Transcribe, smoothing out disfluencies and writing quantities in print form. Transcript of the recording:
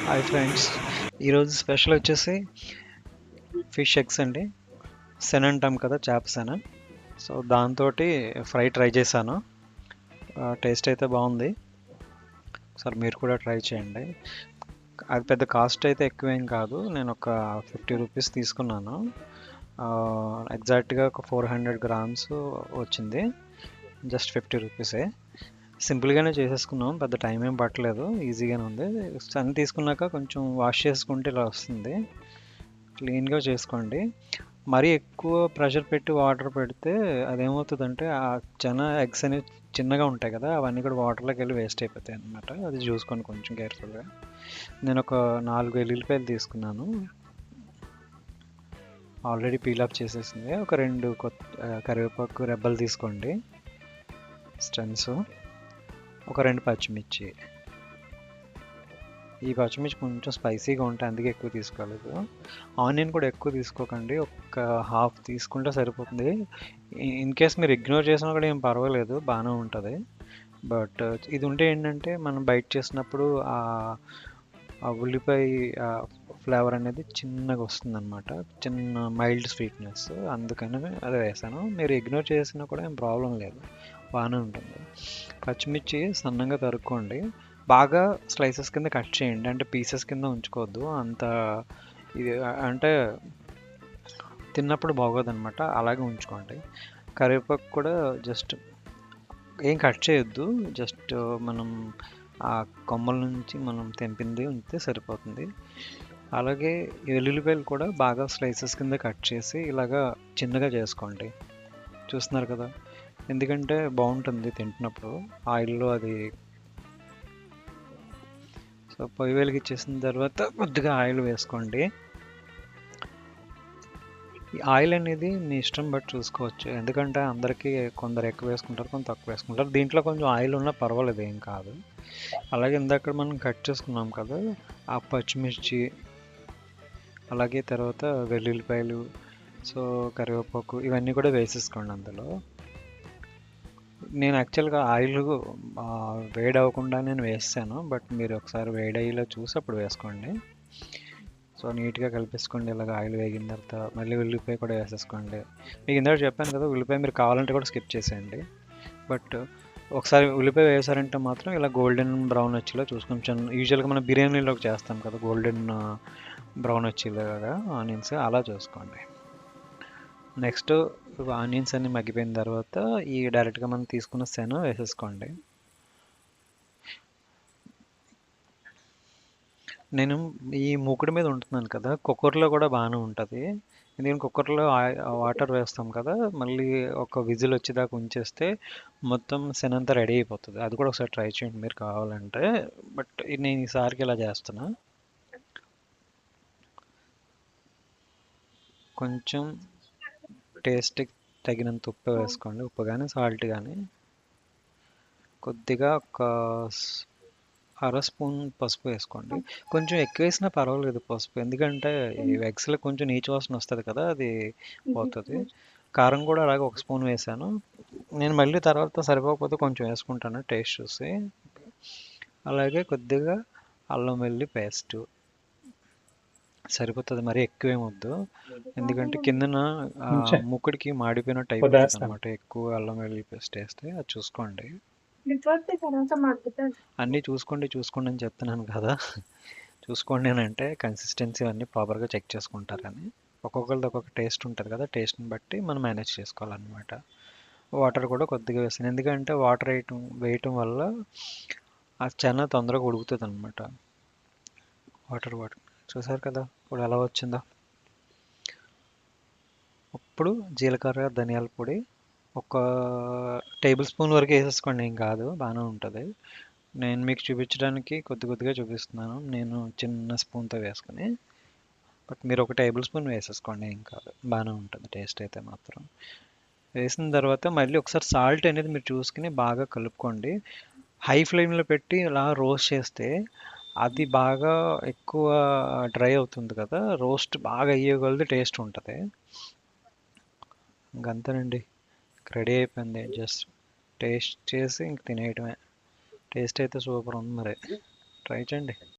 Hi friends, ఈరోజు special వచ్చేసి fish eggs అండి. సెన్ అంటాం కదా, చేప సెన. సో దాంతో ఫ్రై ట్రై చేశాను. టేస్ట్ అయితే బాగుంది. ఒకసారి మీరు కూడా ట్రై చేయండి. అది పెద్ద కాస్ట్ అయితే ఎక్కువేం కాదు. నేను ఒక 50 రూపీస్ తీసుకున్నాను. ఎగ్జాక్ట్గా ఒక 400 గ్రామ్స్ వచ్చింది. జస్ట్ 50 రూపీసే. సింపుల్గానే చేసేసుకున్నాం, పెద్ద టైం ఏం పట్టలేదు, ఈజీగానే ఉంది. సన్ తీసుకున్నాక కొంచెం వాష్ చేసుకుంటే ఇలా వస్తుంది. క్లీన్గా చేసుకోండి. మరీ ఎక్కువ ప్రెషర్ పెట్టి వాటర్ పెడితే అదేమవుతుందంటే ఆ ఎగ్స్ అనేవి చిన్నగా ఉంటాయి కదా, అవన్నీ కూడా వాటర్లోకి వెళ్ళి వేస్ట్ అయిపోతాయి అన్నమాట. అది చూసుకోండి కొంచెం కేర్ఫుల్గా. నేను ఒక 4 వెల్లుల్లిపాయలు తీసుకున్నాను. ఆల్రెడీ పీల్ ఆఫ్ చేసేసింది. ఒక 2 కరివేపాకు రెబ్బలు తీసుకోండి, స్టెమ్స్. ఒక 2 పచ్చిమిర్చి. ఈ పచ్చిమిర్చి కొంచెం స్పైసీగా ఉంటాయి, అందుకే ఎక్కువ తీసుకోలేదు. ఆనియన్ కూడా ఎక్కువ తీసుకోకండి, ఒక హాఫ్ తీసుకుంటే సరిపోతుంది. ఇన్ కేస్ మీరు ఇగ్నోర్ చేసినా కూడా ఏం పర్వాలేదు, బాగానే ఉంటుంది. బట్ ఇది ఉంటే ఏంటంటే మనం బయట చేసినప్పుడు ఆ ఉల్లిపాయ ఫ్లేవర్ అనేది చిన్నగా వస్తుంది అనమాట, చిన్న మైల్డ్ స్వీట్నెస్. అందుకని అదే వేసాను. మీరు ఇగ్నోర్ చేసినా కూడా ఏం ప్రాబ్లం లేదు, బాగానే ఉంటుంది. పచ్చిమిర్చి సన్నగా తరుక్కోండి. బాగా స్లైసెస్ కింద కట్ చేయండి, అంటే పీసెస్ కింద ఉంచుకోవద్దు అంత. ఇది అంటే తిన్నప్పుడు బాగోదన్నమాట, అలాగే ఉంచుకోండి. కరివేపాకు కూడా జస్ట్ ఏం కట్ చేయొద్దు, జస్ట్ మనం ఆ కొమ్మల నుంచి మనం తెంపింది ఉంచితే సరిపోతుంది. అలాగే ఈ వెల్లుల్లిపాయలు కూడా బాగా స్లైసెస్ కింద కట్ చేసి ఇలాగా చిన్నగా చేసుకోండి. చూస్తున్నారు కదా, ఎందుకంటే బాగుంటుంది తింటున్నప్పుడు ఆయిల్లో అది. సో పొయ్యి వెలిగించేసిన తర్వాత కొద్దిగా ఆయిల్ వేసుకోండి. ఈ ఆయిల్ అనేది మీ ఇష్టం బట్టి చూసుకోవచ్చు, ఎందుకంటే అందరికీ కొందరు ఎక్కువ వేసుకుంటారు, కొంత తక్కువ వేసుకుంటారు. దీంట్లో కొంచెం ఆయిల్ ఉన్నా పర్వాలేదు, ఏం కాదు. అలాగే ఇందాక మనం కట్ చేసుకున్నాం కదా ఆ పచ్చిమిర్చి, అలాగే తర్వాత వెల్లుల్లిపాయలు, సో కరివేపాకు, ఇవన్నీ కూడా వేసేసుకోండి అందులో. నేను యాక్చువల్గా ఆయిల్ వేడి అవ్వకుండా నేను వేసాను, బట్ మీరు ఒకసారి వేడి అయ్యేలా చూసి అప్పుడు వేసుకోండి. సో నీట్గా కలిపేసుకోండి. ఇలాగ ఆయిల్ వేగిన తర్వాత మళ్ళీ ఉల్లిపాయ కూడా వేసేసుకోండి. మీకు ఇందాక చెప్పాను కదా, ఉల్లిపాయ మీరు కావాలంటే కూడా స్కిప్ చేసేయండి. బట్ ఒకసారి ఉల్లిపాయ వేసారంటే మాత్రం ఇలా గోల్డెన్ బ్రౌన్ వచ్చేలా చూసుకొని, యూజువల్గా మనం బిర్యానీలోకి చేస్తాం కదా గోల్డెన్ బ్రౌన్ వచ్చేలాగా ఆనియన్స్, అలా చూసుకోండి. నెక్స్ట్ ఆనియన్స్ అన్ని మగ్గిపోయిన తర్వాత ఈ డైరెక్ట్గా మనం తీసుకున్న సెన వేసేసుకోండి. నేను ఈ మూకుడు మీద ఉంటున్నాను కదా, కుక్కర్లో కూడా బాగానే ఉంటుంది. ఎందుకంటే కుక్కర్లో వాటర్ వేస్తాం కదా, మళ్ళీ ఒక విజిల్ వచ్చేదాకా ఉంచేస్తే మొత్తం సెన అంతా రెడీ అయిపోతుంది. అది కూడా ఒకసారి ట్రై చేయండి మీరు కావాలంటే. బట్ నేను ఈసారికి ఇలా చేస్తున్నా. కొంచెం టేస్ట్కి తగినంత ఉప్పు వేసుకోండి, ఉప్పు కానీ సాల్ట్ కానీ. కొద్దిగా ఒక అర స్పూన్ పసుపు వేసుకోండి. కొంచెం ఎక్కువ వేసినా పర్వాలేదు పసుపు, ఎందుకంటే ఈ ఎగ్స్లో కొంచెం నీచు వాసన వస్తుంది కదా, అది పోతుంది. కారం కూడా అలాగే 1 స్పూన్ వేసాను. నేను మళ్ళీ తర్వాత సరిపోకపోతే కొంచెం వేసుకుంటాను టేస్ట్ చూసి. అలాగే కొద్దిగా అల్లం వెల్లుల్లి పేస్ట్ సరిపోతుంది, మరీ ఎక్కువేమొద్దు. ఎందుకంటే కిందన ముక్కుడికి మాడిపోయినట్టు అయిపోతుంది వదిలేస్తాను. అనమాట, ఎక్కువ అల్లం వెల్లుల్లి పేస్ట్ వేస్తే. అది చూసుకోండి. నెట్వర్క్ తర్వాత మగ్గుతుంది. అన్నీ చూసుకోండి చూసుకోండి అని చెప్తున్నాను కదా. చూసుకోండి అని అంటే కన్సిస్టెన్సీ అన్నీ ప్రాపర్గా చెక్ చేసుకుంటారని. ఒక్కొక్కరిది ఒక్కొక్క టేస్ట్ ఉంటుంది కదా, టేస్ట్ని బట్టి మనం మేనేజ్ చేసుకోవాలన్నమాట. వాటర్ కూడా కొద్దిగా వేస్తాను, ఎందుకంటే వాటర్ వేయటం వల్ల ఆ చెన్న తొందరగా ఉడుకుతుంది అనమాట. వాటర్ చూసారు కదా ఇప్పుడు ఎలా వచ్చిందో. ఇప్పుడు జీలకర్ర ధనియాల పొడి ఒక టేబుల్ స్పూన్ వరకు వేసేసుకోండి, ఏం కాదు, బాగానే ఉంటుంది. నేను మీకు చూపించడానికి కొద్దిగా చూపిస్తున్నాను, నేను చిన్న స్పూన్తో వేసుకుని. బట్ మీరు ఒక టేబుల్ స్పూన్ వేసేసుకోండి, ఏం కాదు, బాగానే ఉంటుంది టేస్ట్ అయితే మాత్రం. వేసిన తర్వాత మళ్ళీ ఒకసారి సాల్ట్ అనేది మీరు చూసుకుని బాగా కలుపుకోండి. హై ఫ్లేమ్లో పెట్టి ఇలా రోస్ట్ చేస్తే అది బాగా ఎక్కువ డ్రై అవుతుంది కదా, రోస్ట్ బాగా అయ్యే కొలది టేస్ట్ ఉంటుంది. ఇంకంతేనండి, రెడీ అయిపోయింది. జస్ట్ టేస్ట్ చేసి ఇంక తినేయటమే. టేస్ట్ అయితే సూపర్ ఉంది, మరి ట్రై చేయండి.